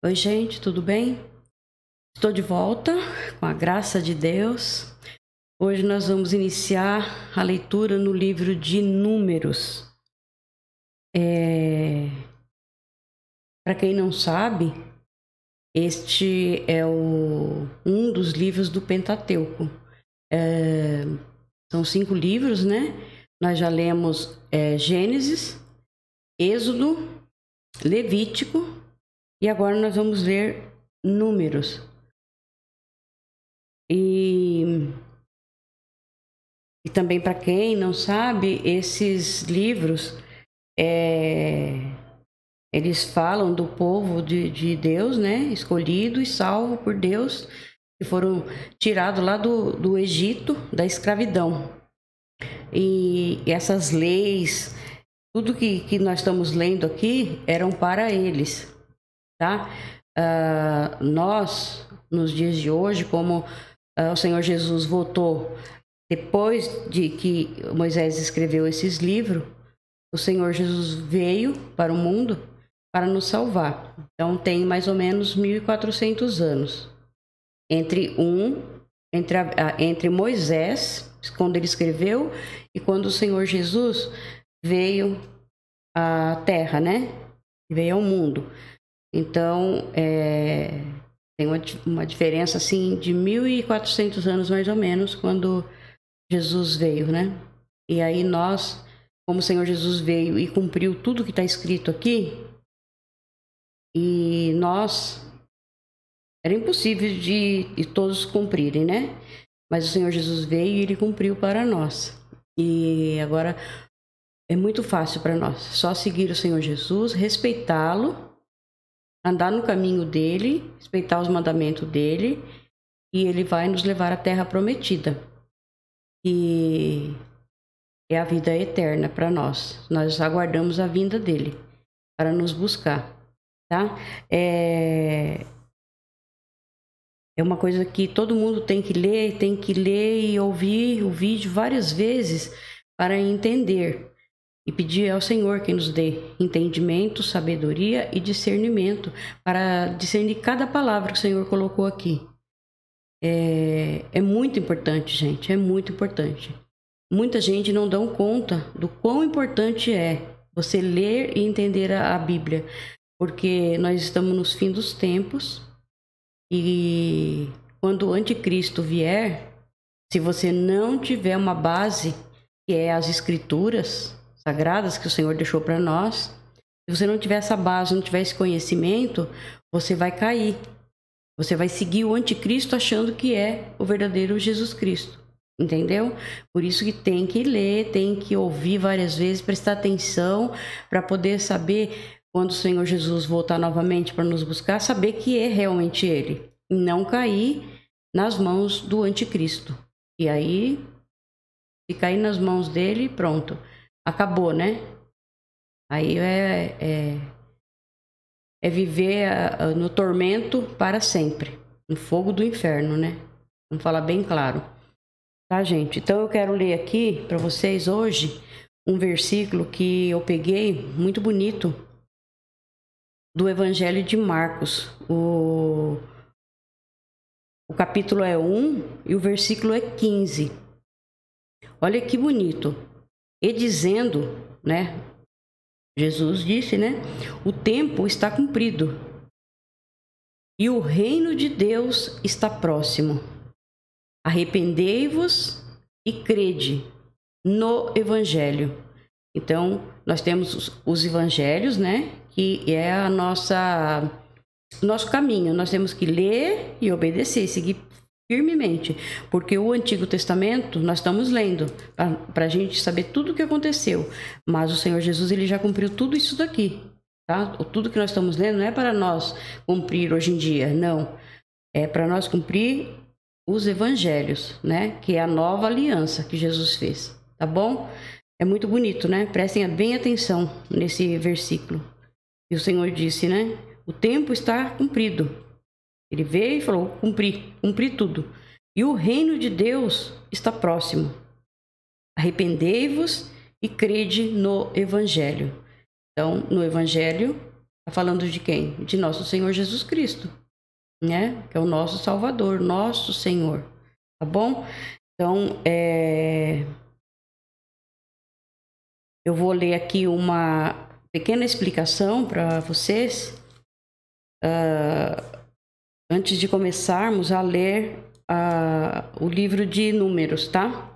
Oi, gente, tudo bem? Estou de volta com a graça de Deus. Hoje nós vamos iniciar a leitura no livro de Números. Para quem não sabe, este é um dos livros do Pentateuco. São 5 livros, né? Nós já lemos Gênesis, Êxodo, Levítico e agora nós vamos ler Números. E também, para quem não sabe, esses livros, eles falam do povo de Deus, né? Escolhido e salvo por Deus, que foram tirados lá do Egito, da escravidão. E essas leis, tudo que nós estamos lendo aqui, eram para eles, tá? Nós, nos dias de hoje, como o Senhor Jesus voltou depois de que Moisés escreveu esses livros, o Senhor Jesus veio para o mundo para nos salvar. Então tem mais ou menos 1400 anos entre Moisés, quando ele escreveu, e quando o Senhor Jesus veio à Terra, né? Veio ao mundo. Então tem uma diferença assim de 1400 anos mais ou menos quando Jesus veio, né? E aí nós, como o Senhor Jesus veio e cumpriu tudo que está escrito aqui, e nós, era impossível de todos cumprirem, né? Mas o Senhor Jesus veio e ele cumpriu para nós. E agora é muito fácil para nós, só seguir o Senhor Jesus, respeitá-lo, andar no caminho dele, respeitar os mandamentos dele, e ele vai nos levar à terra prometida. E é a vida eterna para nós. Nós aguardamos a vinda dele para nos buscar, tá? É uma coisa que todo mundo tem que ler e ouvir o vídeo várias vezes para entender. E pedir ao Senhor que nos dê entendimento, sabedoria e discernimento para discernir cada palavra que o Senhor colocou aqui. É muito importante, gente, é muito importante. Muita gente não dá conta do quão importante é você ler e entender a Bíblia, porque nós estamos nos fins dos tempos e quando o anticristo vier, se você não tiver uma base, que é as escrituras sagradas que o Senhor deixou para nós, se você não tiver essa base, não tiver esse conhecimento, você vai cair. Você vai seguir o anticristo achando que é o verdadeiro Jesus Cristo, entendeu? Por isso que tem que ler, tem que ouvir várias vezes, prestar atenção para poder saber quando o Senhor Jesus voltar novamente para nos buscar, saber que é realmente ele, e não cair nas mãos do anticristo. E aí, se cair nas mãos dele, pronto, acabou, né? Aí é viver no tormento para sempre, no fogo do inferno, né? Vamos falar bem claro. Tá, gente? Então eu quero ler aqui para vocês hoje um versículo que eu peguei, muito bonito, do Evangelho de Marcos. O capítulo é 1 e o versículo é 15. Olha que bonito. E dizendo, né? Jesus disse, né? O tempo está cumprido e o reino de Deus está próximo. Arrependei-vos e crede no Evangelho. Então, nós temos os evangelhos, né? Que é o nosso caminho. Nós temos que ler e obedecer, seguir firmemente. Porque o Antigo Testamento nós estamos lendo para a gente saber tudo o que aconteceu. Mas o Senhor Jesus ele já cumpriu tudo isso daqui. Tá? Tudo que nós estamos lendo não é para nós cumprir hoje em dia, não. É para nós cumprir os evangelhos, né? Que é a nova aliança que Jesus fez, tá bom? É muito bonito, né? Prestem bem atenção nesse versículo. E o Senhor disse, né? O tempo está cumprido. Ele veio e falou, cumpri tudo. E o reino de Deus está próximo. Arrependei-vos e crede no Evangelho. Então, no Evangelho, Está falando de quem? De nosso Senhor Jesus Cristo, né? Que é o nosso Salvador, nosso Senhor, tá bom? Então, eu vou ler aqui uma pequena explicação para vocês, antes de começarmos a ler o livro de Números, tá?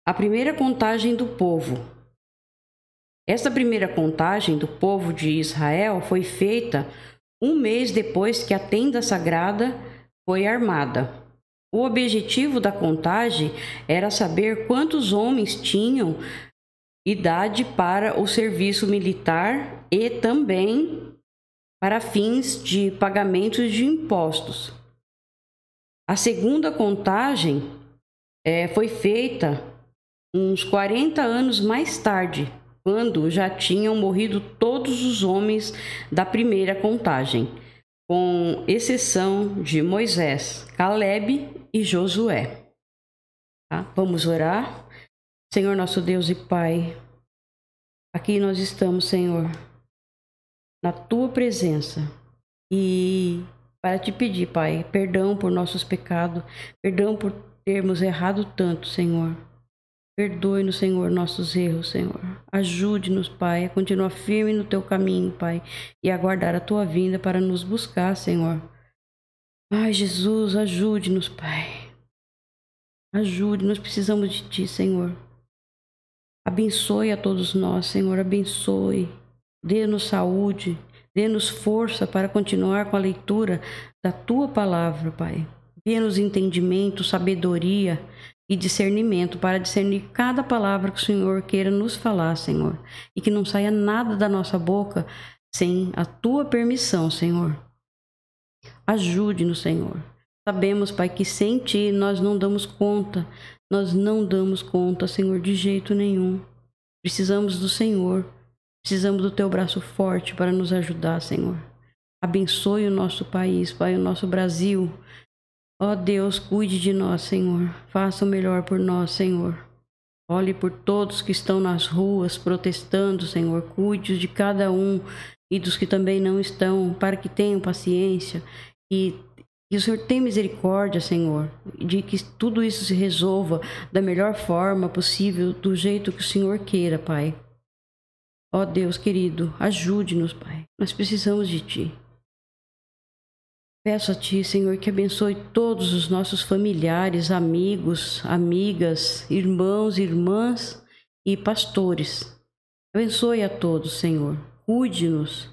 A primeira contagem do povo. Esta primeira contagem do povo de Israel foi feita um mês depois que a tenda sagrada foi armada. O objetivo da contagem era saber quantos homens tinham idade para o serviço militar e também para fins de pagamentos de impostos. A segunda contagem foi feita uns 40 anos mais tarde, quando já tinham morrido todos os homens da primeira contagem, com exceção de Moisés, Calebe e Josué. Tá? Vamos orar? Senhor nosso Deus e Pai, aqui nós estamos, Senhor, na Tua presença e para te pedir, Pai, perdão por nossos pecados, perdão por termos errado tanto, Senhor. Perdoe-nos, Senhor, nossos erros, Senhor. Ajude-nos, Pai, a continuar firme no Teu caminho, Pai, e aguardar a Tua vinda para nos buscar, Senhor. Ai, Jesus, ajude-nos, Pai. Ajude, nós precisamos de Ti, Senhor. Abençoe a todos nós, Senhor, abençoe. Dê-nos saúde, dê-nos força para continuar com a leitura da Tua palavra, Pai. Dê-nos entendimento, sabedoria e discernimento para discernir cada palavra que o Senhor queira nos falar, Senhor. E que não saia nada da nossa boca sem a Tua permissão, Senhor. Ajude-nos, Senhor. Sabemos, Pai, que sem Ti nós não damos conta. Nós não damos conta, Senhor, de jeito nenhum. Precisamos do Senhor. Precisamos do Teu braço forte para nos ajudar, Senhor. Abençoe o nosso país, Pai, o nosso Brasil. Ó Deus, cuide de nós, Senhor. Faça o melhor por nós, Senhor. Olhe por todos que estão nas ruas protestando, Senhor. Cuide de cada um e dos que também não estão, para que tenham paciência e que o Senhor tenha misericórdia, Senhor, de que tudo isso se resolva da melhor forma possível, do jeito que o Senhor queira, Pai. Ó Deus querido, ajude-nos, Pai. Nós precisamos de Ti. Peço a Ti, Senhor, que abençoe todos os nossos familiares, amigos, amigas, irmãos, irmãs e pastores. Abençoe a todos, Senhor. Cuide-nos.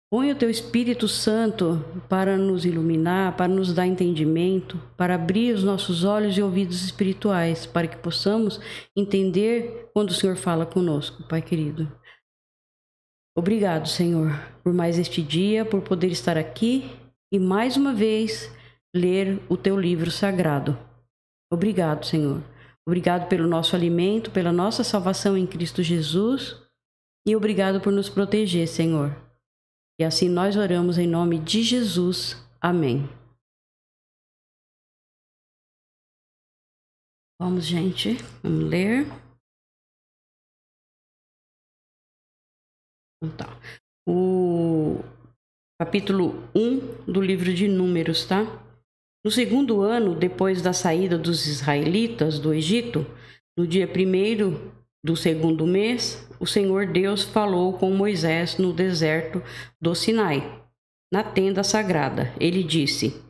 Põe o Teu Espírito Santo para nos iluminar, para nos dar entendimento, para abrir os nossos olhos e ouvidos espirituais, para que possamos entender quando o Senhor fala conosco, Pai querido. Obrigado, Senhor, por mais este dia, por poder estar aqui e mais uma vez ler o Teu livro sagrado. Obrigado, Senhor. Obrigado pelo nosso alimento, pela nossa salvação em Cristo Jesus e obrigado por nos proteger, Senhor. E assim nós oramos em nome de Jesus. Amém. Vamos, gente, vamos ler. Então, o capítulo 1 do livro de Números, tá? No segundo ano, depois da saída dos israelitas do Egito, no dia 1º do segundo mês, o Senhor Deus falou com Moisés no deserto do Sinai, na tenda sagrada. Ele disse: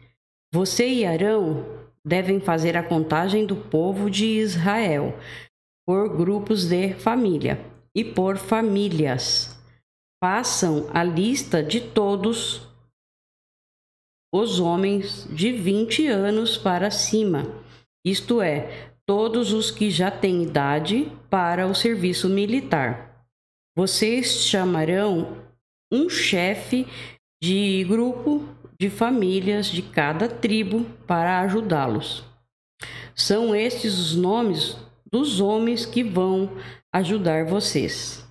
Você e Arão devem fazer a contagem do povo de Israel, por grupos de família e por famílias. Façam a lista de todos os homens de 20 anos para cima, isto é, todos os que já têm idade para o serviço militar. Vocês chamarão um chefe de grupo de famílias de cada tribo para ajudá-los. São estes os nomes dos homens que vão ajudar vocês.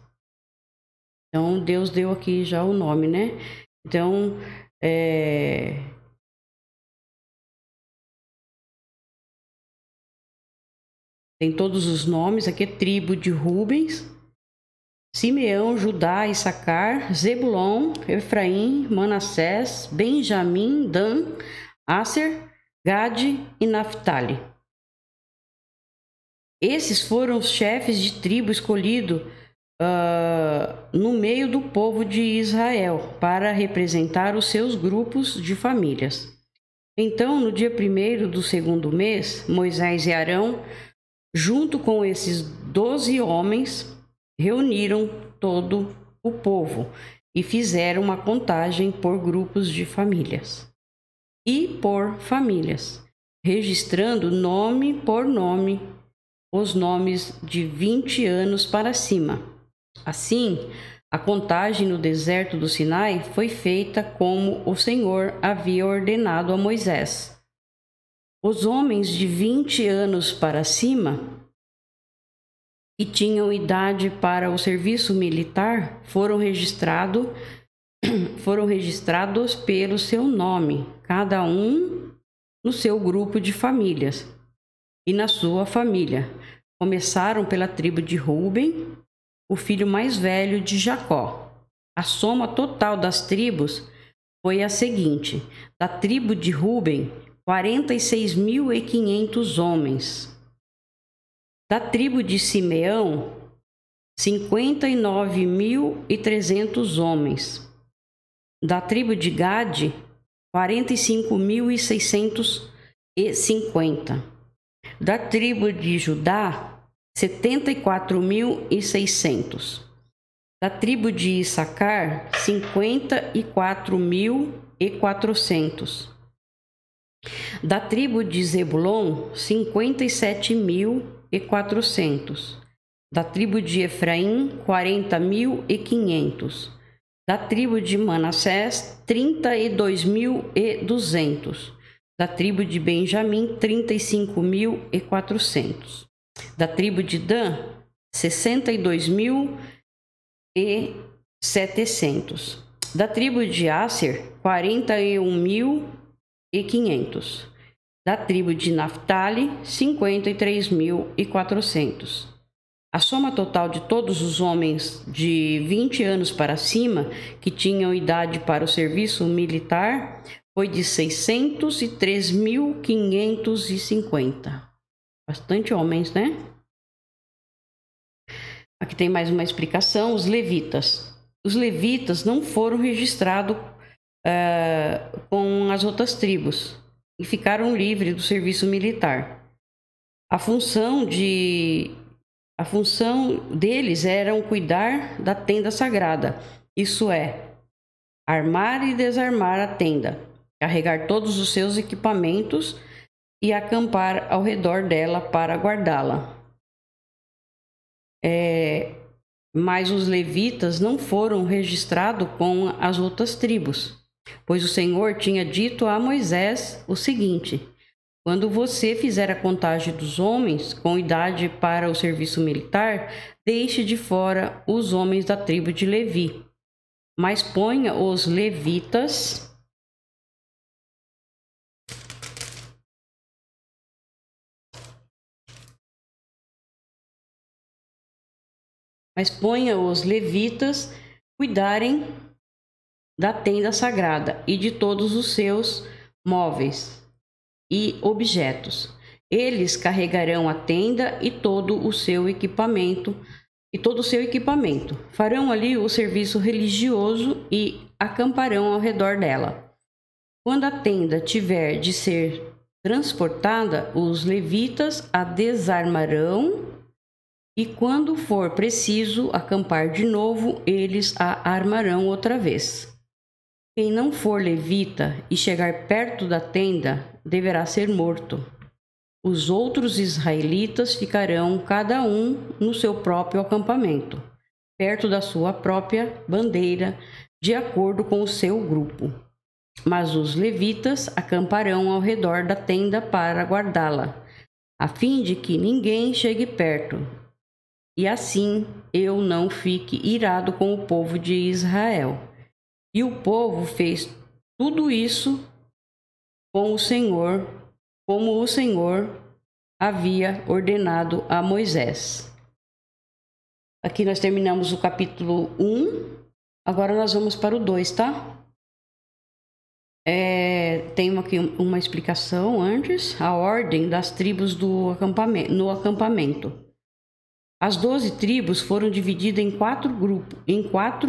Então, Deus deu aqui já o nome, né? Então, tem todos os nomes. Aqui é tribo de Rubens, Simeão, Judá, Issacar, Zebulon, Efraim, Manassés, Benjamim, Dan, Aser, Gade e Naphtali. Esses foram os chefes de tribo escolhidos no meio do povo de Israel para representar os seus grupos de famílias. Então, no dia 1º do 2º mês, Moisés e Arão, junto com esses 12 homens, reuniram todo o povo e fizeram uma contagem por grupos de famílias e por famílias, registrando nome por nome os nomes de 20 anos para cima. Assim, a contagem no deserto do Sinai foi feita como o Senhor havia ordenado a Moisés. Os homens de 20 anos para cima que tinham idade para o serviço militar foram registrados pelo seu nome, cada um no seu grupo de famílias e na sua família. Começaram pela tribo de Ruben, o filho mais velho de Jacó. A soma total das tribos foi a seguinte: da tribo de Ruben, 46.500 homens. Da tribo de Simeão, 59.300 homens. Da tribo de Gade, 45.650. Da tribo de Judá, 74.600. Da tribo de Issacar, 54.400. Da tribo de Zebulon, 57.400. Da tribo de Efraim, 40.500. Da tribo de Manassés, 32.200. Da tribo de Benjamim, 35.400. Da tribo de Dan, 62.700. Da tribo de Aser, 41.500. Da tribo de Naphtali, 53.400. A soma total de todos os homens de 20 anos para cima que tinham idade para o serviço militar foi de 603.550. Bastante homens, né? Aqui tem mais uma explicação. Os levitas. Os levitas não foram registrados com as outras tribos e ficaram livres do serviço militar. A função deles era cuidar da tenda sagrada, isso é, armar e desarmar a tenda, carregar todos os seus equipamentos e acampar ao redor dela para guardá-la. Mas os levitas não foram registrados com as outras tribos, pois o Senhor tinha dito a Moisés o seguinte: quando você fizer a contagem dos homens com idade para o serviço militar, deixe de fora os homens da tribo de Levi, mas ponha os levitas cuidarem da tenda sagrada e de todos os seus móveis e objetos. Eles carregarão a tenda e todo o seu equipamento, farão ali o serviço religioso e acamparão ao redor dela. Quando a tenda tiver de ser transportada, os levitas a desarmarão e quando for preciso acampar de novo, eles a armarão outra vez. Quem não for levita e chegar perto da tenda deverá ser morto. Os outros israelitas ficarão cada um no seu próprio acampamento, perto da sua própria bandeira, de acordo com o seu grupo. Mas os levitas acamparão ao redor da tenda para guardá-la, a fim de que ninguém chegue perto, e assim eu não fique irado com o povo de Israel. E o povo fez tudo isso como o Senhor havia ordenado a Moisés. Aqui nós terminamos o capítulo 1. Agora nós vamos para o 2, tá? Tem aqui uma explicação antes. A ordem das tribos no acampamento. As 12 tribos foram divididas em quatro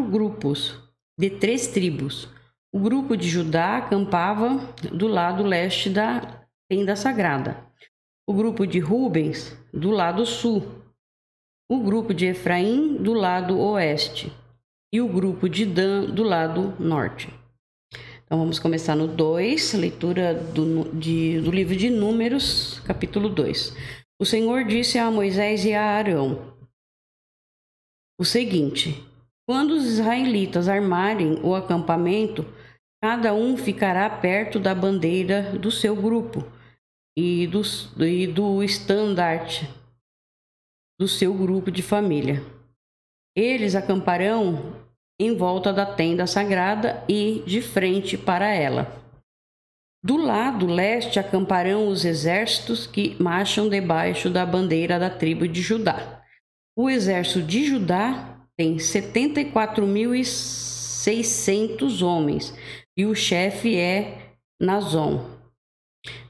grupos de 3 tribos. O grupo de Judá acampava do lado leste da tenda sagrada. O grupo de Rubens, do lado sul. O grupo de Efraim, do lado oeste. E o grupo de Dan, do lado norte. Então, vamos começar no 2, leitura do livro de Números, capítulo 2. O Senhor disse a Moisés e a Arão o seguinte: quando os israelitas armarem o acampamento, cada um ficará perto da bandeira do seu grupo e do estandarte do seu grupo de família. Eles acamparão em volta da tenda sagrada e de frente para ela. Do lado leste acamparão os exércitos que marcham debaixo da bandeira da tribo de Judá. O exército de Judá tem 74.600 homens e o chefe é Nazon,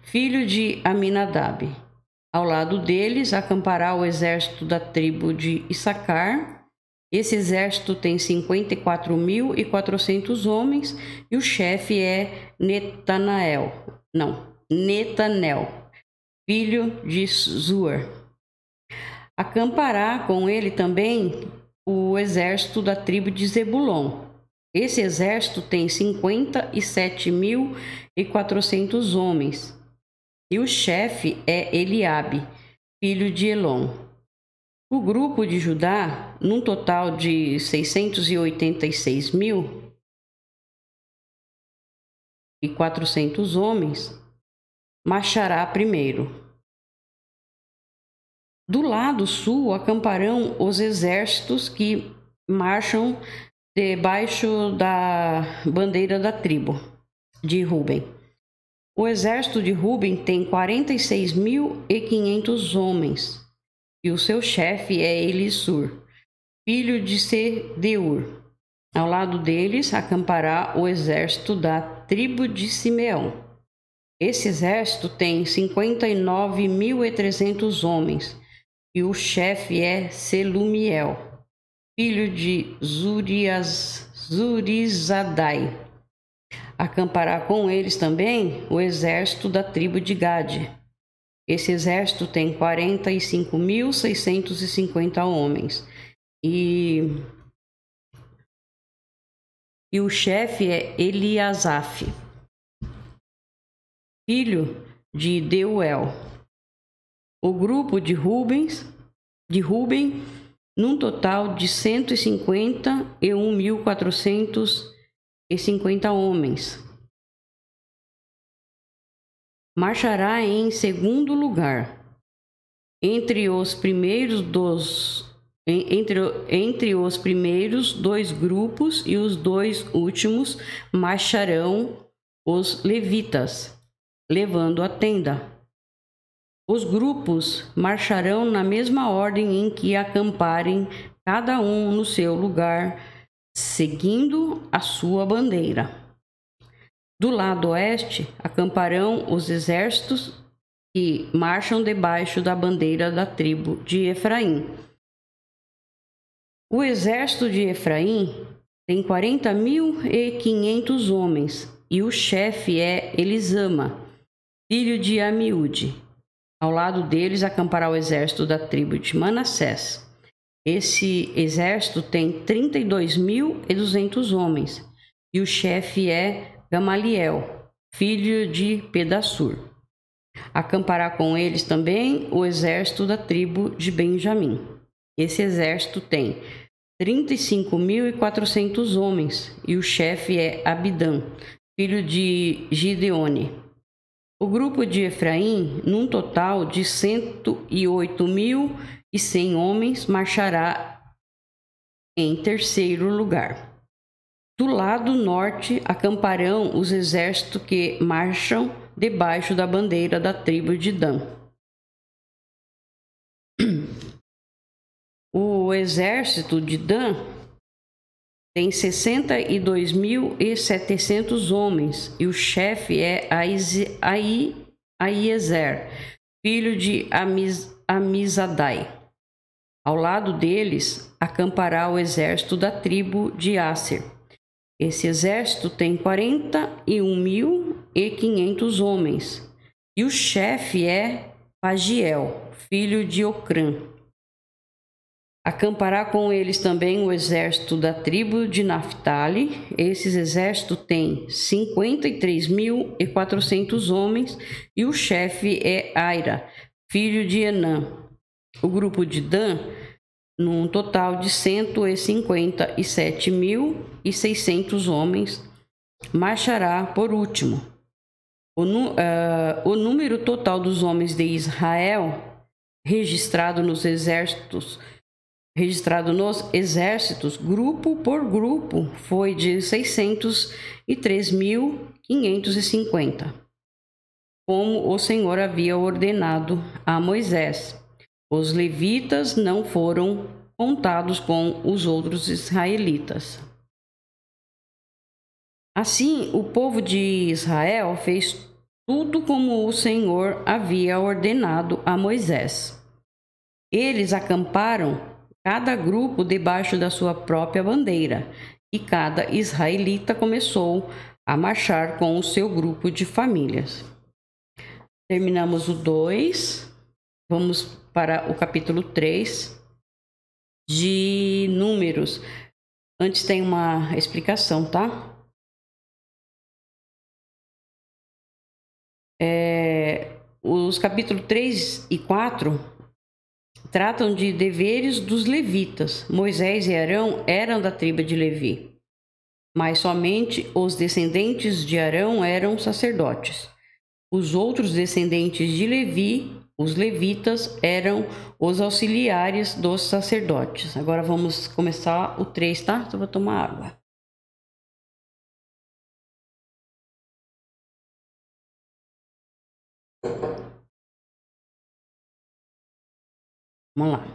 filho de Aminadab. Ao lado deles acampará o exército da tribo de Issacar. Esse exército tem 54.400 homens e o chefe é Netanel, filho de Zur. Acampará com ele também o exército da tribo de Zebulon. Esse exército tem 57.400 homens e o chefe é Eliabe, filho de Elon. O grupo de Judá, num total de 686.400 homens, marchará primeiro. Do lado sul acamparão os exércitos que marcham debaixo da bandeira da tribo de Ruben. O exército de Ruben tem 46.500 homens e o seu chefe é Elisur, filho de Sedeur. Ao lado deles acampará o exército da tribo de Simeão. Esse exército tem 59.300 homens e o chefe é Selumiel, filho de Zurizadai. Acampará com eles também o exército da tribo de Gade. Esse exército tem 45.650 homens e o chefe é Eliasaf, filho de Deuel. O grupo de Ruben, num total de 151.450 homens, marchará em segundo lugar. Entre os primeiros dois grupos e os dois últimos marcharão os levitas, levando a tenda. Os grupos marcharão na mesma ordem em que acamparem, cada um no seu lugar, seguindo a sua bandeira. Do lado oeste acamparão os exércitos que marcham debaixo da bandeira da tribo de Efraim. O exército de Efraim tem 40.500 homens e o chefe é Elisama, filho de Amiúde. Ao lado deles acampará o exército da tribo de Manassés. Esse exército tem 32.200 homens e o chefe é Gamaliel, filho de Pedassur. Acampará com eles também o exército da tribo de Benjamim. Esse exército tem 35.400 homens e o chefe é Abidã, filho de Gideone. O grupo de Efraim, num total de 108.100 homens, marchará em terceiro lugar. Do lado norte acamparão os exércitos que marcham debaixo da bandeira da tribo de Dan. O exército de Dan tem 62.700 homens, e o chefe é Aiezer, filho de Amizadai. Ao lado deles acampará o exército da tribo de Asser. Esse exército tem 41.500 homens, e o chefe é Pagiel, filho de Ocrã. Acampará com eles também o exército da tribo de Naphtali. Esse exército tem 53.400 homens, e o chefe é Aira, filho de Enã. O grupo de Dan, num total de 157.600 homens, marchará por último. O número total dos homens de Israel registrado nos exércitos, grupo por grupo, foi de 603.550, como o Senhor havia ordenado a Moisés. Os levitas não foram contados com os outros israelitas. Assim, o povo de Israel fez tudo como o Senhor havia ordenado a Moisés. Eles acamparam cada grupo debaixo da sua própria bandeira, e cada israelita começou a marchar com o seu grupo de famílias. Terminamos o 2. Vamos para o capítulo 3 de Números. Antes tem uma explicação, tá? Os capítulos 3 e 4 tratam de deveres dos levitas. Moisés e Arão eram da tribo de Levi, mas somente os descendentes de Arão eram sacerdotes. Os outros descendentes de Levi, os levitas, eram os auxiliares dos sacerdotes. Agora vamos começar o 3, tá? Então eu vou tomar água. Vamos lá.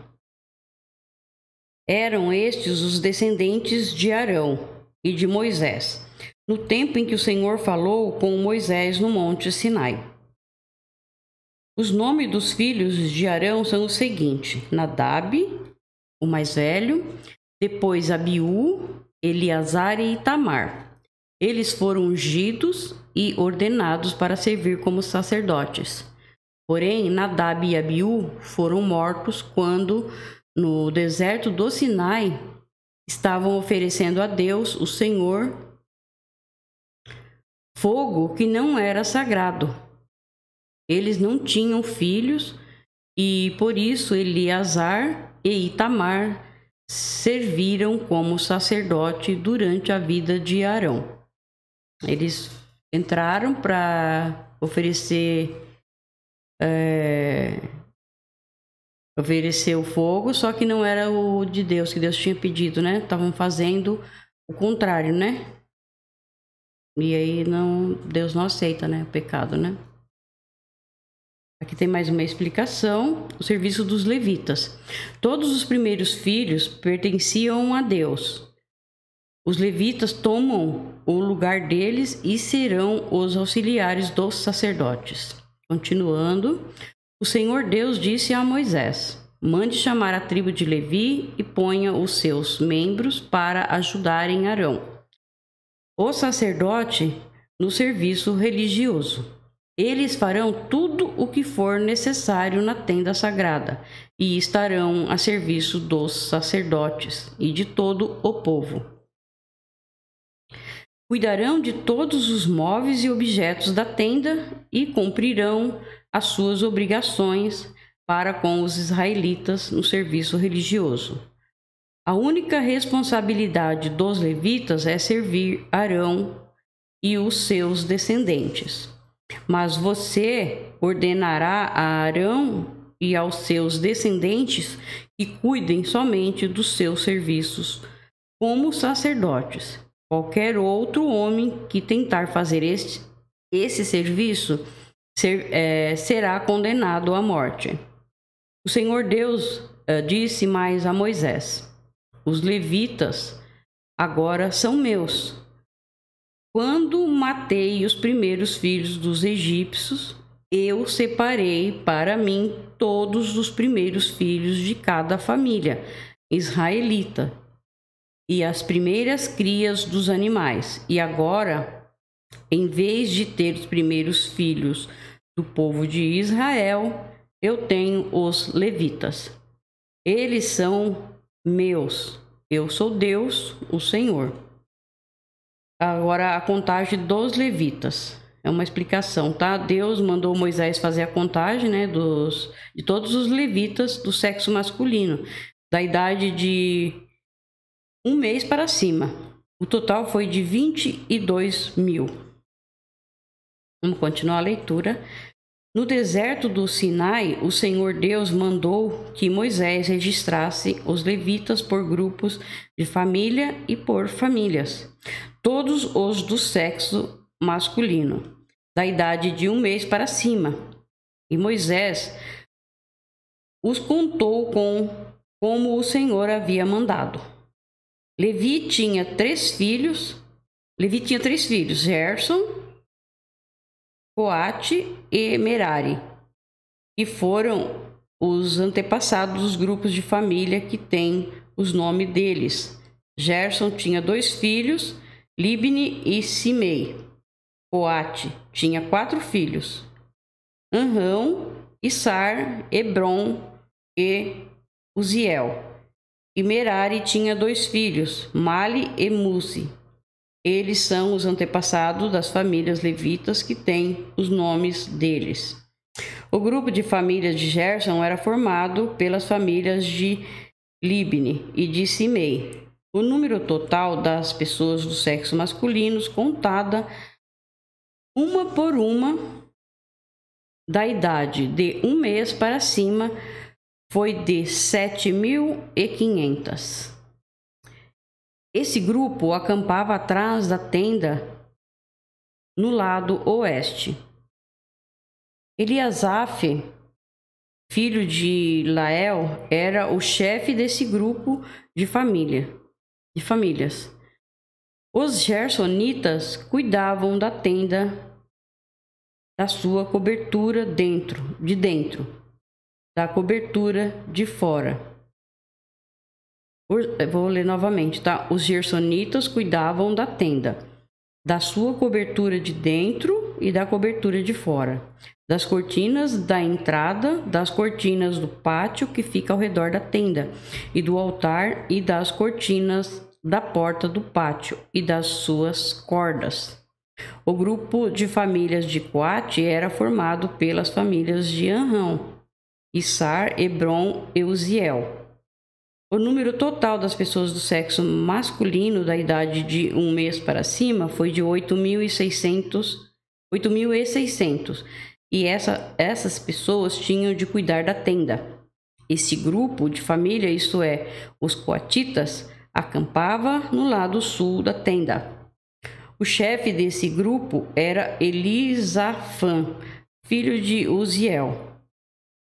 Eram estes os descendentes de Arão e de Moisés, no tempo em que o Senhor falou com Moisés no monte Sinai. Os nomes dos filhos de Arão são os seguintes: Nadab, o mais velho, depois Abiú, Eleazar e Itamar. Eles foram ungidos e ordenados para servir como sacerdotes. Porém, Nadab e Abiú foram mortos quando, no deserto do Sinai, estavam oferecendo a Deus, o Senhor, fogo que não era sagrado. Eles não tinham filhos e, por isso, Eleazar e Itamar serviram como sacerdote durante a vida de Arão. Eles entraram para oferecer o fogo, só que não era o de Deus, que Deus tinha pedido, né? Estavam fazendo o contrário, né? E aí Deus não aceita, né? O pecado, né? Aqui tem mais uma explicação. O serviço dos levitas. Todos os primeiros filhos pertenciam a Deus. Os levitas tomam o lugar deles e serão os auxiliares dos sacerdotes. Continuando, o Senhor Deus disse a Moisés: mande chamar a tribo de Levi e ponha os seus membros para ajudarem Arão, o sacerdote, no serviço religioso. Eles farão tudo o que for necessário na tenda sagrada e estarão a serviço dos sacerdotes e de todo o povo. Cuidarão de todos os móveis e objetos da tenda e cumprirão as suas obrigações para com os israelitas no serviço religioso. A única responsabilidade dos levitas é servir Arão e os seus descendentes. Mas você ordenará a Arão e aos seus descendentes que cuidem somente dos seus serviços como sacerdotes. Qualquer outro homem que tentar fazer esse serviço será condenado à morte. O Senhor Deus disse mais a Moisés: os levitas agora são meus. Quando matei os primeiros filhos dos egípcios, eu separei para mim todos os primeiros filhos de cada família israelita e as primeiras crias dos animais. E agora, em vez de ter os primeiros filhos do povo de Israel, eu tenho os levitas. Eles são meus. Eu sou Deus, o Senhor. Agora, a contagem dos levitas. É uma explicação, tá? Deus mandou Moisés fazer a contagem, né, de todos os levitas do sexo masculino, da idade de 1 mês para cima. O total foi de 22 mil. Vamos continuar a leitura. No deserto do Sinai, o Senhor Deus mandou que Moisés registrasse os levitas por grupos de família e por famílias, todos os do sexo masculino, da idade de 1 mês para cima. E Moisés os contou como o Senhor havia mandado. Levi tinha três filhos, Gerson, Coate e Merari, que foram os antepassados dos grupos de família que têm os nomes deles. Gerson tinha 2 filhos, Libni e Simei. Coate tinha 4 filhos, Amrão, Issar, Hebron e Uziel. E Merari tinha 2 filhos, Mali e Musi. Eles são os antepassados das famílias levitas que têm os nomes deles. O grupo de famílias de Gerson era formado pelas famílias de Libni e de Simei. O número total das pessoas do sexo masculino, contada uma por uma, da idade de 1 mês para cima, foi de 7.500. Esse grupo acampava atrás da tenda no lado oeste. Eliasaf, filho de Lael, era o chefe desse grupo de famílias. Os gersonitas cuidavam da tenda, da sua cobertura de dentro, da cobertura de fora. Vou ler novamente, tá? Os gersonitas cuidavam da tenda, da sua cobertura de dentro e da cobertura de fora, das cortinas da entrada, das cortinas do pátio que fica ao redor da tenda, e do altar, e das cortinas da porta do pátio e das suas cordas. O grupo de famílias de Coate era formado pelas famílias de Amrão, Issar, Hebron e Uziel. O número total das pessoas do sexo masculino da idade de 1 mês para cima foi de 8.600, e essas pessoas tinham de cuidar da tenda. Esse grupo de família, isto é, os coatitas, acampava no lado sul da tenda. O chefe desse grupo era Elisafã, filho de Uziel.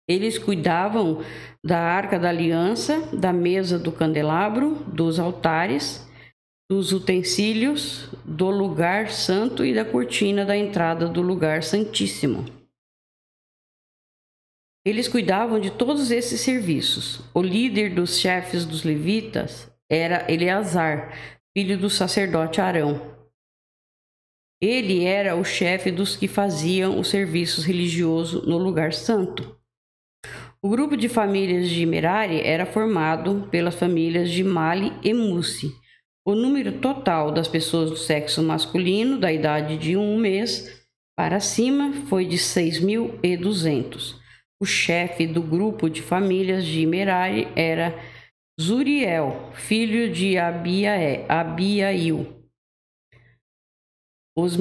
Eles cuidavam da arca da aliança, da mesa do candelabro, dos altares, dos utensílios, do lugar santo e da cortina da entrada do lugar santíssimo. Eles cuidavam de todos esses serviços. O líder dos chefes dos levitas era Eleazar, filho do sacerdote Arão. Ele era o chefe dos que faziam os serviços religiosos no lugar santo. O grupo de famílias de Merari era formado pelas famílias de Mali e Musi. O número total das pessoas do sexo masculino, da idade de 1 mês para cima, foi de 6.200. O chefe do grupo de famílias de Merari era Zuriel, filho de Abiail. Os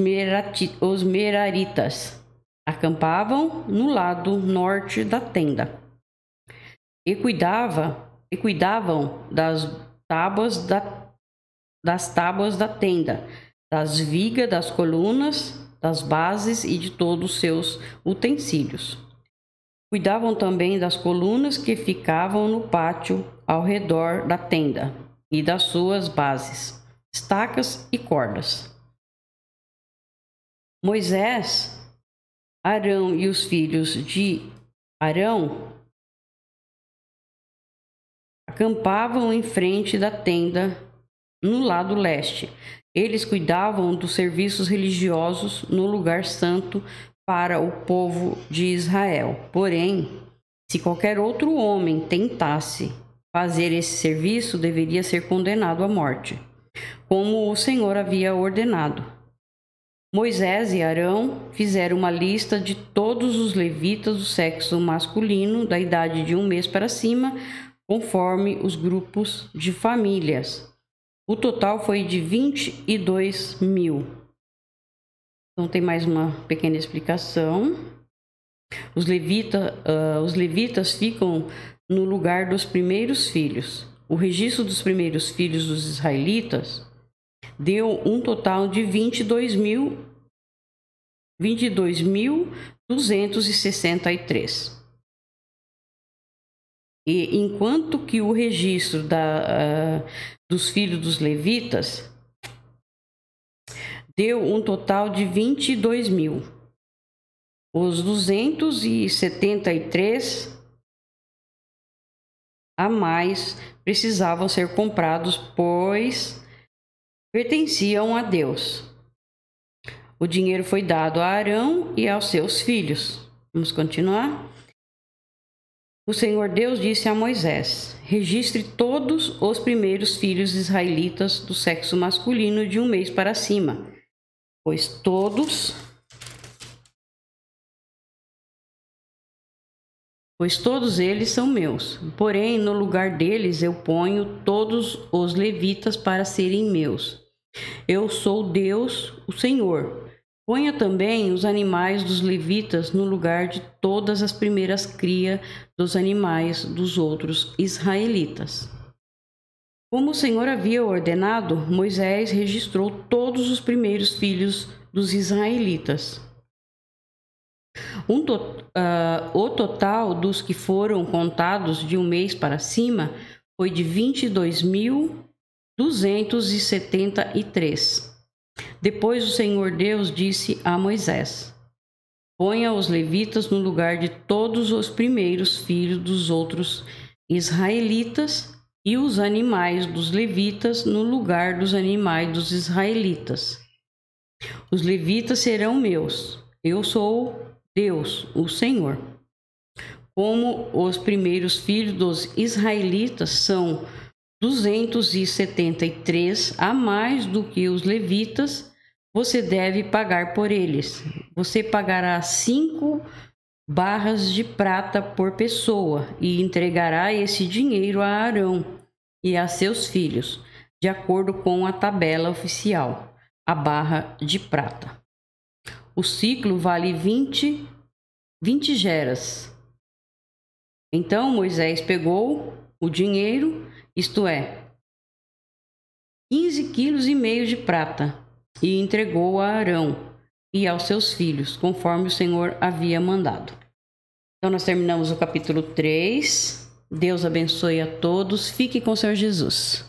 meraritas acampavam no lado norte da tenda e cuidavam das tábuas da tenda, das vigas, das colunas, das bases e de todos os seus utensílios. Cuidavam também das colunas que ficavam no pátio ao redor da tenda e das suas bases, estacas e cordas. Moisés, Arão e os filhos de Arão acampavam em frente da tenda no lado leste. Eles cuidavam dos serviços religiosos no lugar santo para o povo de Israel. Porém, se qualquer outro homem tentasse fazer esse serviço, deveria ser condenado à morte, como o Senhor havia ordenado. Moisés e Arão fizeram uma lista de todos os levitas do sexo masculino, da idade de 1 mês para cima, conforme os grupos de famílias. O total foi de 22 mil. Então tem mais uma pequena explicação. Os levitas ficam no lugar dos primeiros filhos. O registro dos primeiros filhos dos israelitas deu um total de 22.263. E enquanto que o registro dos filhos dos levitas deu um total de 22 mil. Os 273 a mais precisavam ser comprados, pois pertenciam a Deus. O dinheiro foi dado a Arão e aos seus filhos. Vamos continuar? O Senhor Deus disse a Moisés: registre todos os primeiros filhos israelitas do sexo masculino de 1 mês para cima, pois todos eles são meus. Porém, no lugar deles eu ponho todos os levitas para serem meus. Eu sou Deus, o Senhor. Ponha também os animais dos levitas no lugar de todas as primeiras crias dos animais dos outros israelitas. Como o Senhor havia ordenado, Moisés registrou todos os primeiros filhos dos israelitas. O total dos que foram contados de 1 mês para cima foi de 22.273. Depois o Senhor Deus disse a Moisés: ponha os levitas no lugar de todos os primeiros filhos dos outros israelitas e os animais dos levitas no lugar dos animais dos israelitas. Os levitas serão meus. Eu sou Deus, o Senhor. Como os primeiros filhos dos israelitas são 273 a mais do que os levitas, você deve pagar por eles. Você pagará 5 barras de prata por pessoa e entregará esse dinheiro a Arão e a seus filhos, de acordo com a tabela oficial, a barra de prata. O ciclo vale 20 geras. Então Moisés pegou o dinheiro, isto é, 15,5 quilos de prata, e entregou a Arão e aos seus filhos, conforme o Senhor havia mandado. Então nós terminamos o capítulo 3. Deus abençoe a todos. Fique com o Senhor Jesus.